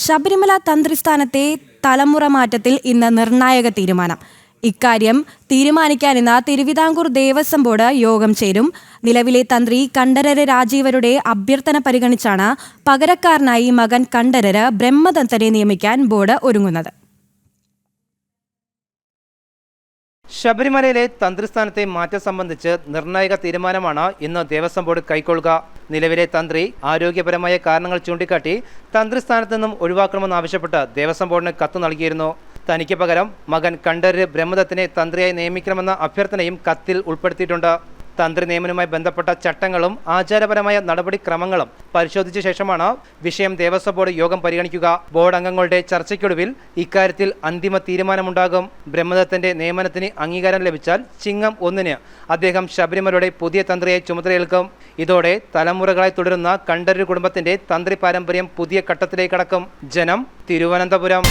ശബരിമല തന്ത്രിസ്ഥാനത്തെ തലമുറ മാറ്റത്തിൽ ഇന്ന് നിർണായക തീരുമാനം. ഇക്കാര്യം തീരുമാനിക്കാൻ ഇന്ന് തിരുവിതാംകൂർ ദേവസ്വം ബോർഡ് യോഗം ചേരും. നിലവിലെ തന്ത്രി കണ്ഠരര് രാജീവരുടെ അഭ്യർത്ഥന പരിഗണിച്ചാണ് പകരക്കാരനായി മകൻ കണ്ഠരര് ബ്രഹ്മദത്തനെ നിയമിക്കാൻ ബോർഡ് ഒരുങ്ങുന്നത്. ശബരിമലയിലെ തന്ത്രിസ്ഥാനത്തെ മാറ്റം സംബന്ധിച്ച് നിർണായക തീരുമാനമാണ് ഇന്ന് ദേവസ്വം ബോർഡ് കൈക്കൊള്ളുക. നിലവിലെ തന്ത്രി ആരോഗ്യപരമായ കാരണങ്ങൾ ചൂണ്ടിക്കാട്ടി തന്ത്രിസ്ഥാനത്ത് നിന്നും ഒഴിവാക്കണമെന്നാവശ്യപ്പെട്ട് ദേവസ്വം ബോർഡിന് കത്ത് നൽകിയിരുന്നു. തനിക്ക് പകരം മകൻ കണ്ഠരര് ബ്രഹ്മദത്തിനെ തന്ത്രിയായി നിയമിക്കണമെന്ന അഭ്യർത്ഥനയും കത്തിൽ ഉൾപ്പെടുത്തിയിട്ടുണ്ട്. തന്ത്രി നിയമനവുമായി ബന്ധപ്പെട്ട ചട്ടങ്ങളും ആചാരപരമായ നടപടിക്രമങ്ങളും പരിശോധിച്ച ശേഷമാണ് വിഷയം ദേവസ്വം ബോർഡ് യോഗം പരിഗണിക്കുക. ബോർഡ് അംഗങ്ങളുടെ ചർച്ചയ്ക്കൊടുവിൽ ഇക്കാര്യത്തിൽ അന്തിമ തീരുമാനമുണ്ടാകും. ബ്രഹ്മദത്തന്റെ നിയമനത്തിന് അംഗീകാരം ലഭിച്ചാൽ ചിങ്ങം 1-ന് അദ്ദേഹം ശബരിമലയുടെ പുതിയ തന്ത്രിയായി ചുമതലയേൽക്കും. ഇതോടെ തലമുറകളായി തുടരുന്ന കണ്ഠരര് കുടുംബത്തിന്റെ തന്ത്രി പാരമ്പര്യം പുതിയ ഘട്ടത്തിലേക്ക് കടക്കും. ജനം, തിരുവനന്തപുരം.